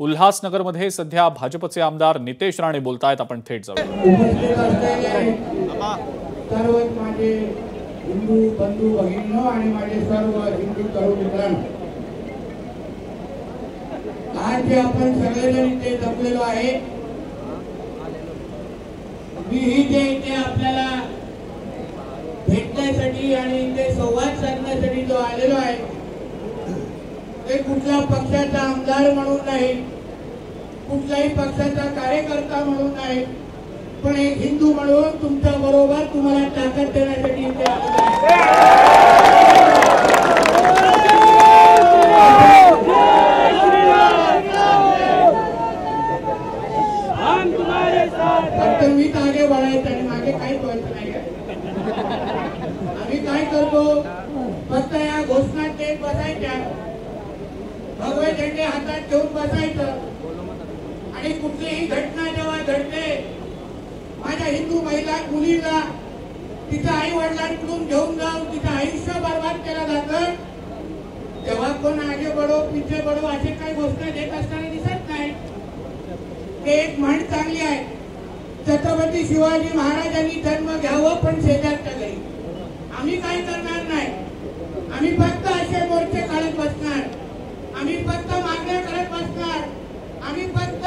उल्हासनगरमध्ये सध्या भाजपचे आमदार नितेश राणे बोलतायत. आपण थेट जाऊया. सर्व माझे हिंदू बंधू भगिनींनो आणि माझे सर्व हिंदू तरुण मित्रांनो, आज जे आपण सगळेजण इथे जमलेलो आहे, मी इथे आपल्याला भेटण्यासाठी आणि इथे संवाद साधण्यासाठी जो आलेलो आहे ते कुठल्या पक्षाचा आमदार म्हणून नाही, कुठल्याही पक्षाचा कार्यकर्ता म्हणून नाही, पण एक हिंदू म्हणून तुमच्या बरोबर तुम्हाला ताकद देण्यासाठी इथे आलेलो फक्त मी आगे बढ़ायचं आणि मागे काही बोलायचं नाही. आम्ही काय करतो, फक्त या घोषणा देत बसायच्या, भगवे झेंडे हातात घेऊन बसायचं आणि कुठलीही घटना जेव्हा घडते, माझ्या हिंदू महिला मुलीला तिच्या आई वडिलांकडून घेऊन जाऊन तिचं आयुष्य बर्बाद केलं जातं, तेव्हा कोण आगे बढो पिछे बढो असे काही घोषणा देत असताना दिसत नाही. ते एक म्हण चांगली आहे, छत्रपती शिवाजी महाराजांनी जन्म घ्यावं पण शेजारच्या घरी. आम्ही काय करणार नाही, आम्ही फक्त असे मोर्चे काढत बसणार, आम्ही फक्त मागण्या करत बसणार, आम्ही फक्त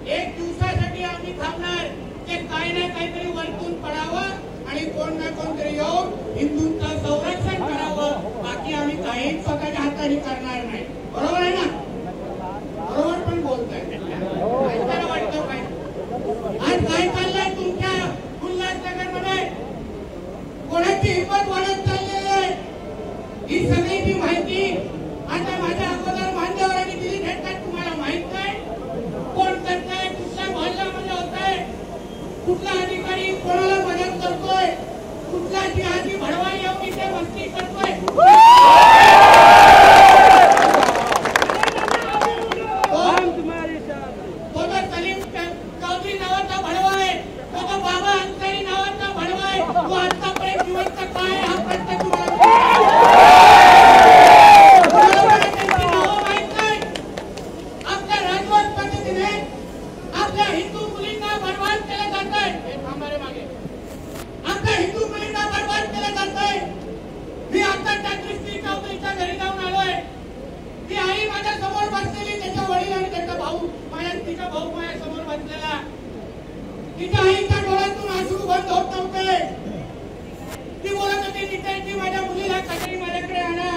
एक दिवसासाठी आम्ही थांबणार ते काही ना काहीतरी वरतून पडावं आणि कोण ना कोणतरी येऊन हिंदूंचं संरक्षण करावं. बाकी आम्ही काही स्वतःच्या हाताने करणार नाही. बरोबर आहे ना? बरोबर पण बोलताय. ऐकायला वाटतं काय? आज काय चाललंय तुमच्या उल्हासनगरमध्ये? कोणाची हिंमत वाढत चाललेली आहे? ही सगळी जी माहिती आता माझ्या अगोदर मान्यवरांनी दिली भेटतात. तुम्हाला माहित नाही कोण करताय, कुठल्या मोहल्ल्यामध्ये होतंय, कुठला अधिकारी कोणाला मदत करतोय, कुठला जिहादी भडवा येऊन इथे मस्ती करतोय. तिच्या आईच्या डोळ्यातून अश्रू बंद होत नव्हते. ती बोलत होती, नितेशजी माझ्या मुलीला कधी माझ्याकडे आणा,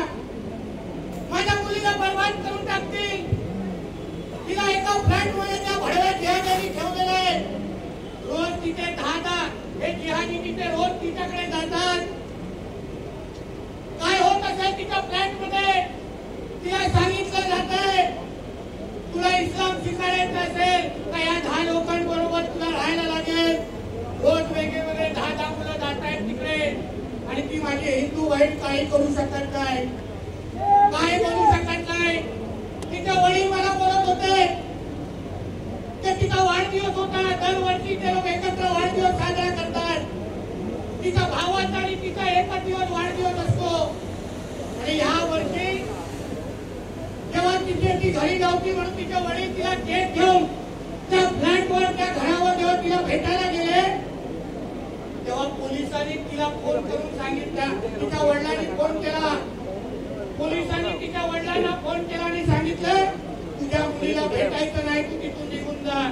माझ्या मुलीला बर्बाद करून टाकतील. तिला एका फ्लॅट मध्ये त्या भडव्या जिहाद्यांनी ठेवलेलं आहे. रोज तिथे 10 हे जिहादी तिथे रोज तिच्याकडे जातात. काय होत असेल तिच्या फ्लॅट मध्ये तिला सांगितलं जातंय, तुला इस्लाम शिकायचं असेल तर या 10 लोकांबरोबर तुला राहायला लागेल. रोज वेगवेगळे 10 मुलं जात आहेत तिकडे आणि ती माझी हिंदू बहीण काही करू शकत नाही, काय करू शकत नाही. तिचे वडील मला बोलत होते की तिचा वाढदिवस होता, दरवर्षी ते लोक एकत्र वाढदिवस साजरा करतात. तिचा भावाचा आणि तिचा एकच दिवस वाढदिवस असतो आणि या वर्षी जेव्हा ती घरी नव्हती म्हणून तिचे वडील तिला केक घेऊन त्या फ्लॅटवर त्या घरावर जेव्हा तिला भेटायला गेले, तेव्हा पोलिसांनी तिला फोन करून सांगितलं, तिच्या वडिलांनी फोन केला, पोलिसांनी तिच्या वडिलांना फोन केला आणि सांगितलं तुझ्या मुलीला भेटायचं नाही, तू तिथून निघून जा.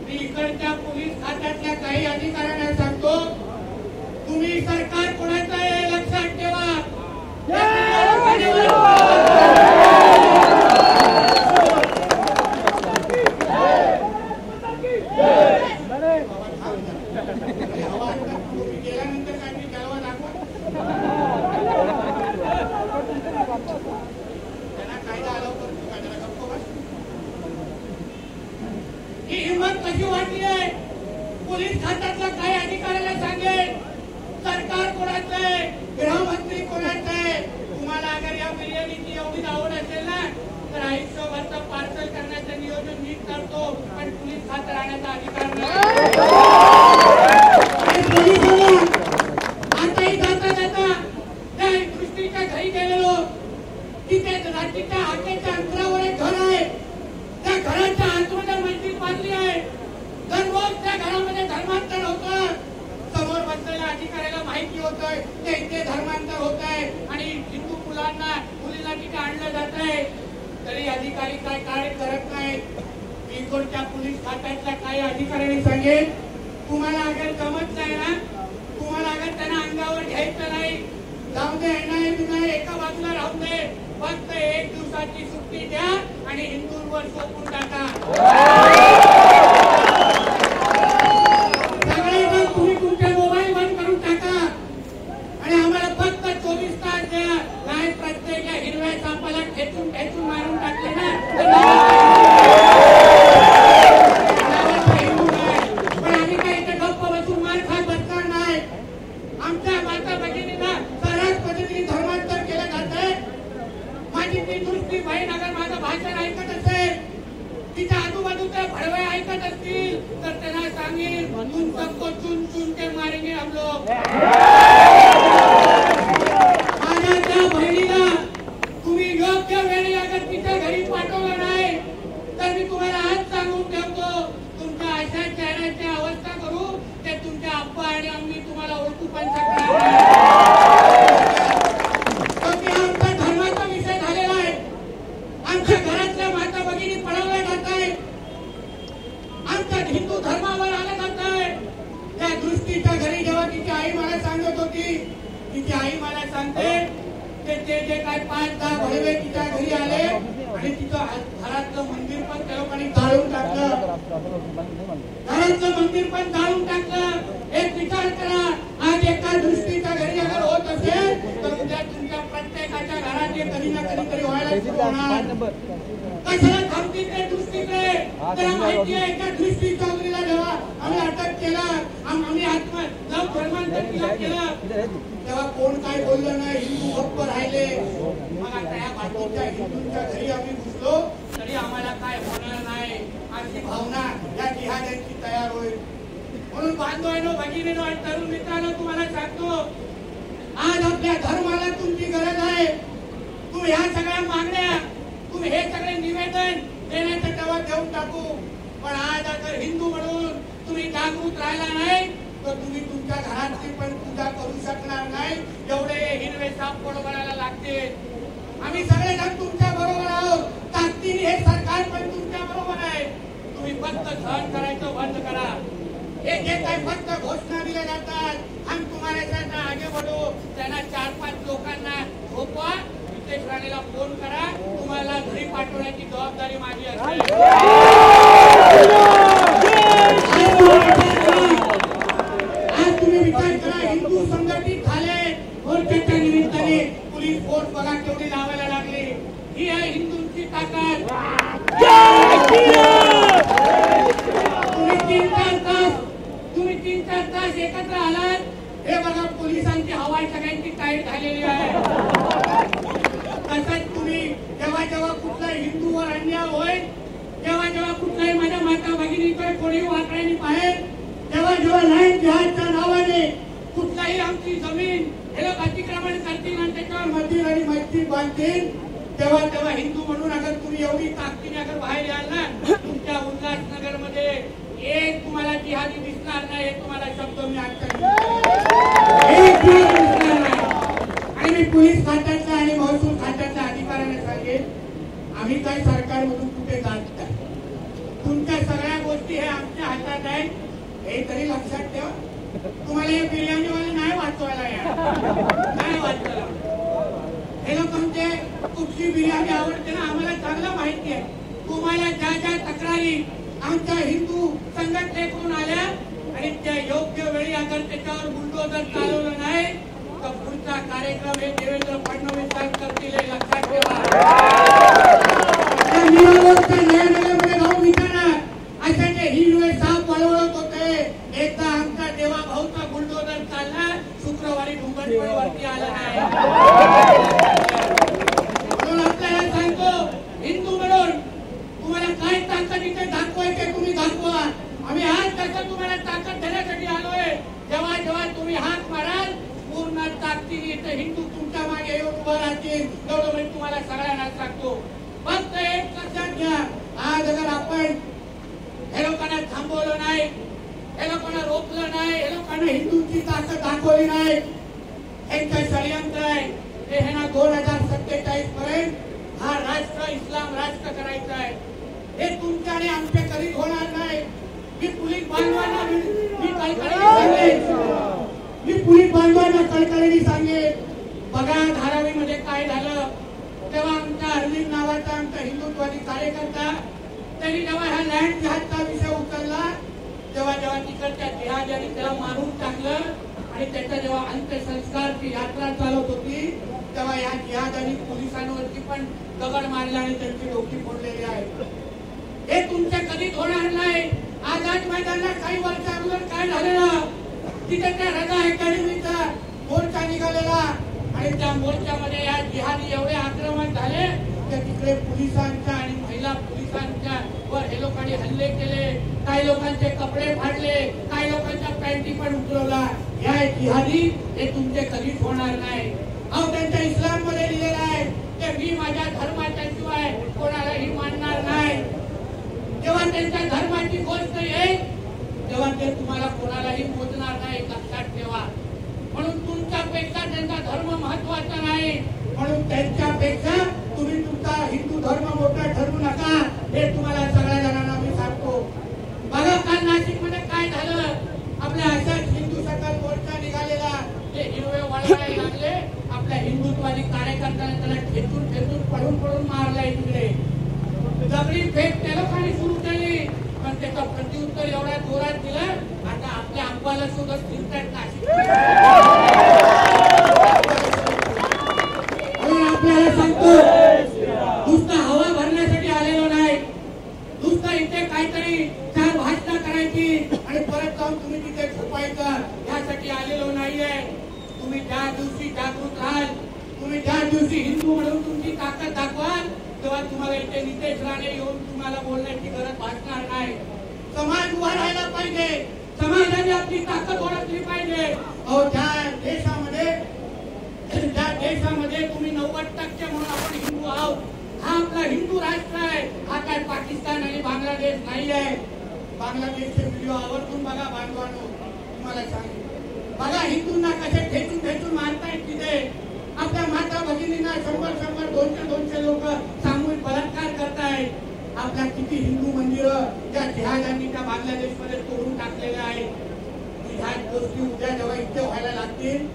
मी इकडच्या पोलीस खात्यातल्या काही अधिकाऱ्यांना सांगतो, तुम्ही सरकार कोणाचं आहे लक्षात ठेवा. गेल्यानंतर काय मी जलवा दाखवा, त्यांना कायदा अलाव करतो का? त्याला गप्प बस. ही हिंमत कशी वाटली आहे? पोलीस खात्यातल्या काही अधिकाऱ्याला सांगेल सरकार कोणाचं आहे, गृहमंत्री कोणाचं आहे. तुम्हाला अगर या बिर्याणीची एवढीच आवड असेल ना तर आयुष्यभरचं पार्सल करण्याचं नियोजन नीट करतो, पण पोलीस खात्यात राहण्याचा अधिकार नाही. आताही जाता जाता त्या दृष्टीच्या घरी गेलेलो, तिथे रात्रीच्या हाकेच्या अंतरावर एक घर आहे, त्या दररोज त्या घरामध्ये धर्मांतर होतं. समोर बसलेल्या अधिकाऱ्याला माहिती होतंय ते इथे धर्मांतर होत आहे आणि हिंदू मुलींना तिथे आणलं जात आहे, तरी अधिकारी काय करत नाही. इकडच्या पोलीस खात्यातल्या काही अधिकाऱ्यांनी सांगेल, तुम्हाला अगर जमत नाही ना, तुम्हाला अगर त्यांना अंगावर घ्यायचं नाही, जाऊ दे, नाही एका बाजूला राहू दे, फक्त 1 दिवसाची सुट्टी द्या आणि हिंदूंवर सोपून टाका. सगळे जण तुम्ही तुमचे मोबाईल बंद करून टाका आणि आम्हाला फक्त 24 तास द्या. नाही प्रत्येक हिरव्या सापाला ठेचून मारून टाकले ना, पण आम्ही काय इथे गप्प बसून मार खात बसणार नाही. आमच्या माता भगिनींना सर्रास पद्धतीने धर्मांतर केलं जातंय. माझी ती दुसरी बहीण अगर माझं भाषण ऐकत असेल, तिच्या आजूबाजूचे भडवे ऐकत असतील, तर त्यांना सांगेल, तुम सबको चुन चुन के मारेंगे हम लोग. माझ्या त्या बहिणीला तुम्ही योग्य वेळी अगर तिच्या घरी पाठवलं नाही, तर मी तुम्हाला आज सांगून ठेवतो, तुमच्या अशा चेहऱ्याची अवस्था करू ते तुमच्या आप्पा आणि आम्ही तुम्हाला ओळखू पण शकणार नाही. आमचा धर्माचा विषय झालेला आहे. आमच्या घरातल्या माता भगिनी पळवल्या जात आहेत. आमच्या हिंदू धर्मावर आलं जात आहे. त्या दृष्टीच्या घरी जेव्हा तिची आई मला सांगत होती, तिची आई मला सांगते ते जे काय 5-10 भडवे तिच्या घरी आले आणि तिचं घरातलं मंदिर पण त्या लोकांनी जाळून टाकलं. घरातलं मंदिर पण जाळून टाकलं. एक विचार करा, आज एका दृष्टीच्या घरी अगर होत असेल तर उद्या तुमच्या प्रत्येकाच्या घरात हे कधी ना कधीतरी व्हायला सुरू होणार. कशाला थांबतील ते दृष्टीकडे? त्याला माहिती आहे एका दृष्टी चौधरीला जेव्हा आम्ही अटक केला, आम्ही धर्मांतर केलं, तेव्हा कोण काय बोललं नाही, हिंदू गप्प राहिले. मग आता या बाकीच्या हिंदूंच्या घरी आम्ही घुसलो तरी आम्हाला काय होणार नाही अशी भावना या जिहाद्यांची तयार होईल. म्हणून बांधवांनो, भगिनींनो आणि तरुण मित्रांनो, तुम्हाला सांगतो, आज आपल्या धर्माला तुमची गरज आहे. तुम्ही ह्या सगळ्या मागण्या, तुम्ही हे सगळे निवेदन देण्याचं तेव्हा देऊन टाकू, पण आज अगर हिंदू म्हणून तुम्ही जागृत राहिला नाही तर तुम्ही तुमच्या घरातली पण पूजा करू शकणार नाही. एवढे हिरवे साप बरोबराला लागते. आम्ही सगळेजण तुमच्या बरोबर आहोत. ताकदीने हे सरकार पण तुमच्या बरोबर आहे. तुम्ही फक्त सहन करायचं बंद करा. हे जे काही फक्त घोषणा दिल्या जातात, हम तुम्हारे साथ आगे बढ़ो, त्यांना 4-5 लोकांना झोपवा, नितेश राणेला फोन करा, तुम्हाला घरी पाठवण्याची जबाबदारी माझी असेल. आज तुम्ही विचार करा, हिंदू संघटित झाले, मोर्चाच्या निमित्ताने पोलीस फोर्स बघा केवढी लावायला लागली. ही आहे हिंदूंची ताकद. तुम्ही 3-4 तास एकत्र आलात, हे बघा पोलिसांची हवा सगळ्यांची टाईट झालेली आहे. तसंच तुम्ही जेव्हा जेव्हा कुठलाही हिंदूवर अन्याय होईल, जेव्हा जेव्हा कुठलाही माझ्या माता भगिनीकडे कोणी वाकड्याने पाहेल, जेव्हा जेव्हा लाईन जिहादच्या नावाने कुठलाही आमची जमीन हे लोक अतिक्रमण करतील आणि त्याच्यावर मंदिर आणि मस्जिद बांधतील, तेव्हा तेव्हा हिंदू म्हणून अगर तुम्ही एवढी ताकदीने अगर बाहेर याल ना, तुमच्या उल्हासनगर मध्ये एक तुम्हाला जिहादी दिसणार नाही. हे तुम्हाला शब्द मी एक दिसणार नाही. आणि मी पोलीस खात्यातल्या आणि महसूल खात्यातल्या अधिकाऱ्यांना सांगेन, आम्ही काय सरकारमधून कुठे जात नाही. तुमच्या सगळ्या गोष्टी हे आमच्या हातात आहेत, हे तरी लक्षात ठेवा. तुम्हाला हे बिर्याणीवाले नाही वाचवायला या, नाही वाचवायला. हे लोक म्हणजे कुठली बिर्याणी आवडते ना, आम्हाला चांगलं माहिती आहे. तुम्हाला ज्या ज्या तक्रारी आमच्या हिंदू संघटनेकडून आल्या आणि त्या योग्य वेळी अगर त्याच्यावर बुलडोजर चालवलं नाही तर पुढचा कार्यक्रम हे देवेंद्र फडणवीस साहेब करतील, हे लक्षात ठेवा. न्यायालयामध्ये जाऊन विचारा, असे जे हिरवे साप वळवळत होते, एकदा आमचा देवा भाऊचा बुलडोजर चालला, शुक्रवारी डुंगरवरती आला नाही. म्हणून आपल्याला सांगतो, हिंदू म्हणून तुम्हाला काय ताकद इथे दाखवायचे तुम्ही दाखवा. आम्ही आज कसं तुम्हाला ताकद देण्यासाठी आलोय. जेव्हा जेव्हा तुम्ही हात माराल, पूर्ण ताकदीने इथे हिंदू तुमच्या मागे येऊन उभा राहतील. एवढं मी तुम्हाला सगळ्यांना सांगतो. फक्त एक लक्षात घ्या, आज अगर आपण हे लोकांना थांबवलं नाही, हे लोकांना रोखलं नाही, हे लोकांना हिंदूंची ताकद दाखवली नाही. यांचं षडयंत्र आहे हे ह्यांना 2047 पर्यंत हा राष्ट्र इस्लाम राष्ट्र करायचा आहे. हे तुमच्या आणि आमच्या कधीच होणार नाही. मी पोलीस बांधवांना कळकळीने सांगेन, बघा धारावीमध्ये काय झालं. तेव्हा आमचा अरविंद नावाचा आमचा हिंदुत्वादी कार्यकर्ता त्यांनी जेव्हा ह्या लँड जिहादचा विषय उचलला, तेव्हा तिकडच्या जिहाद्यांनी त्याला मारून टाकलं आणि त्याचा जेव्हा अंत्यसंस्कारची यात्रा चालत होती तेव्हा या जिहाद्यांनी पोलिसांवरती पण दगड मारले आणि त्यांची डोकी फोडलेली आहे. हे तुमच्या कधीच होणार नाही. आझाद मैदानाला काही वर्ष अगोदर काय झालेलं, तिथे त्या रजा अकॅडमीचा मोर्चा निघालेला आणि त्या मोर्चामध्ये या जिहादी एवढे आक्रमण झाले की तिकडे पोलिसांच्या आणि महिला पोलिसांच्या वर हे लोकांनी हल्ले केले. काही लोकांचे कपडे फाडले, काही लोकांच्या पॅन्टी पण उतरवला. या जिहादी हे तुमचे कधीच होणार नाही. अहो त्यांच्या इस्लाम मध्ये लिहिलेलं आहे की मी माझ्या धर्माच्या शिवाय कोणालाही मानणार नाही. जेव्हा त्यांच्या धर्माची गोष्ट येईल तेव्हा ते तुम्हाला कोणालाही मोजणार नाही, लक्षात ठेवा. म्हणून तुमच्यापेक्षा त्यांचा धर्म महत्वाचा नाही, म्हणून त्यांच्यापेक्षा तुम्ही तुमचा हिंदू धर्म मोठा ठरवू नका, हे तुम्हाला सगळ्या जणांना मी सांगतो. बघा काल नाशिक मध्ये काय झालं. आपल्या अशाच हिंदू सकल मोर्चा निघालेला, ते हिरवे वळवायला लागले. आपल्या हिंदुत्वादी कार्यकर्त्यांना त्याला ठेचून पडून मारलाय. तिकडे दगडी फेक त्या लोकांनी सुरू केली, पण त्याचा प्रत्युत्तर एवढ्या जोरात दिलं. आता आपल्या अंबाला सुद्धा स्थिरतात नाशिक. आपल्याला सांगतो, नुसतं हवा भरण्यासाठी आलेलो नाही, नुसतं इथे काहीतरी 4 भाषणं करायची आणि परत जाऊन तुम्ही तिथे झोपायचं यासाठी आलेलो नाहीये. तुम्ही ज्या दिवशी जागृत राहाल, तुम्ही ज्या दिवशी हिंदू म्हणून तुमची ताकद दाखवाल, तेव्हा तुम्हाला इथे नितेश राणे येऊन तुम्हाला बोलण्याची गरज भासणार नाही. समाज उभा राहायला पाहिजे, समाजाने आपली ताकद ओळखली पाहिजे. अहो ज्या देशामध्ये तुम्ही 90% म्हणून आपण हिंदू आहोत, हा आपला हिंदू राष्ट्र आहे. हा काय पाकिस्तान आणि बांगलादेश नाही आहे. बांगलादेशचे व्हिडिओ आवर्जून बघा बांधवांनो, तुम्हाला सांगेन. बघा हिंदूंना कसे ठेचून मारतायत तिथे. आपल्या माता भगिनींना 100 200 लोक सामूहिक बलात्कार करतायत. आपल्या किती हिंदू मंदिरं त्या जिहाद्यांनी त्या बांगलादेशमध्ये तोडून टाकलेल्या आहेत. ह्या गोष्टी उद्या जेव्हा इथे व्हायला लागतील,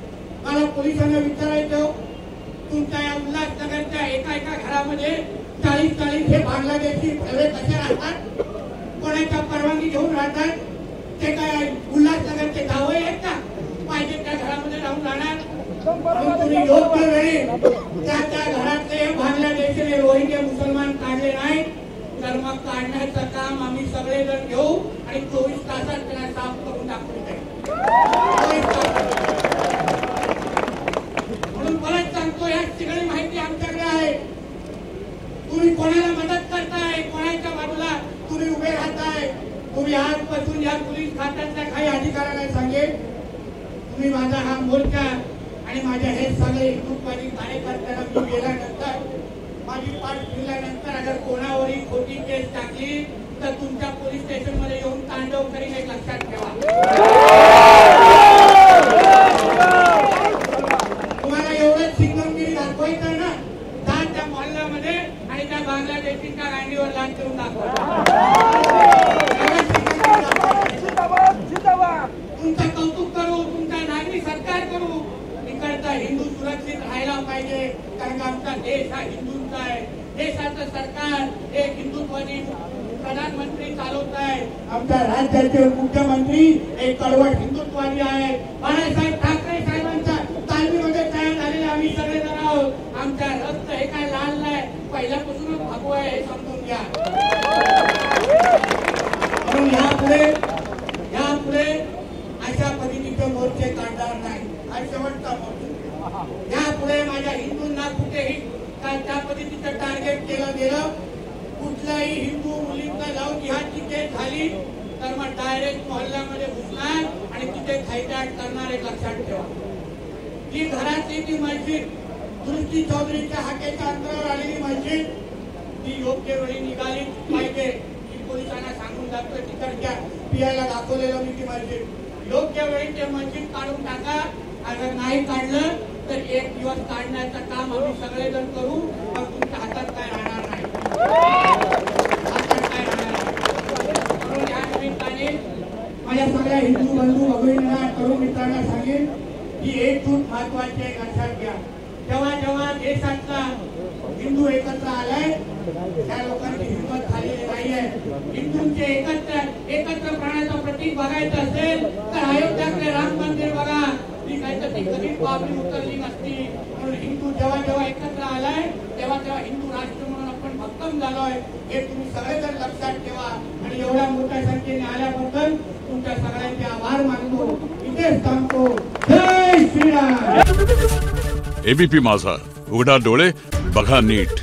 मला पोलिसांना विचारायचं, तुमच्या या उल्हासनगरच्या एका घरामध्ये 40 हे बांगलादेशी भैरव कसे राहतात, कोणाच्या परवानगी घेऊन राहतात. ते काय उल्हासनगरचे जावई आहेत का पाहिजे त्या घरामध्ये राहून राहणार. तुम्ही योग्य वेळी त्या घरातले बांगलादेशी रोहिंग्या मुसलमान काढले नाही तर मग काढण्याचं काम आम्ही सगळेजण घेऊ आणि 24 तासात त्यांना साफ करून टाकून म्हणून परत सांगतो, या सगळी माहिती आमच्याकडे आहे. तुम्ही कोणाला मदत करताय, कोणाच्या बाजूला तुम्ही उभे राहताय. तुम्ही आजपासून या पोलीस खात्यातल्या काही अधिकाऱ्यांना सांगेल, तुम्ही माझा हा मोर्चा आणि माझ्या हे सगळे हिंदुत्वादी कार्यकर्त्यांना मी गेल्यानंतर, माझी पाठ फिरल्यानंतर अगर कोणावरही खोटी केस टाकली तर तुमच्या पोलीस स्टेशन मध्ये येऊन तांडव करीन, हे लक्षात ठेवा. तुम्हाला एवढंच सिंगमगिरी दाखवायचं ना, त्या मोहल्ल्यामध्ये आणि त्या बांगलादेशीच्या गांडीवर लाच करून दाखवा. तुमचं कौतुक करू, तुमचा नागरी सत्कार करू. इकडचा हिंदू सुरक्षित राहायला पाहिजे, कारण आमचा देश हा हिंदूंचा आहे. देशाचं सरकार एक हिंदुत्वादी प्रधानमंत्री चालवत आहे. आमच्या राज्याचे मुख्यमंत्री एक कडवट हिंदुत्वादी आहे. बाळासाहेब ठाकरे साहेबांच्या तालमीमध्ये तयार झालेले आम्ही सगळेजण आहोत. आमचा रक्त हे काय लाल नाही, पहिल्यापासूनच भगवा आहे, हे समजून घ्या. म्हणून यापुढे अशा पद्धतीचे मोर्चे काढणार नाही. हा शेवटचा मोर्चा. यापुढे माझ्या हिंदूंना कुठेही काय त्या पद्धतीचं टार्गेट केलं गेलं, कुठल्याही हिंदू मुलींना जाऊन जिहादची केस झाली तर मग डायरेक्ट मोहल्ल्यामध्ये घुसणार आणि तिथे थायटॅट करणार, एक लक्षात ठेवा. जी घरातली ती मस्जिद, दृष्टी चौधरीच्या हाकेच्या अंतरावर आलेली मस्जिद, ती योग्य वेळी निघाली पाहिजे. पोलिसांना सांगून जातोय, तिकडच्या FBI ला दाखवलेलं मी ती मस्जिद योग्य वेळी ते मस्जिद काढून टाका. अगर नाही काढलं तर एक दिवस काढण्याचं काम आम्ही सगळेजण करू. मग तुमच्या हातात काय राहणार नाही. म्हणून या निमित्ताने माझ्या सगळ्या हिंदू बंधू भगिनींना तरुण मित्रांना सांगेन की एकजूट महत्वाची आहे, लक्षात घ्या. जेव्हा जेव्हा देशातला हिंदू एकत्र आलाय त्या लोकांची हिंमत झालेली नाहीये. हिंदूंचे एकत्र प्राणाचं प्रतीक बघायचं असेल तर अयोध्याकडे राम मंदिर बघा. ती काहीतरी कधीच बाबी उतरली नसती. म्हणून हिंदू जेव्हा जेव्हा एकत्र आलाय तेव्हा तेव्हा हिंदू राष्ट्र म्हणून आपण भक्कम झालोय. हे तुम्ही सगळेजण लक्षात ठेवा. आणि एवढ्या मोठ्या संख्येने आल्याबद्दल तुमच्या सगळ्यांचे आभार मानतो. इथेच थांबतो. जय श्रीराम. एबीपी माझा, उघडा डोळे बघा नीट.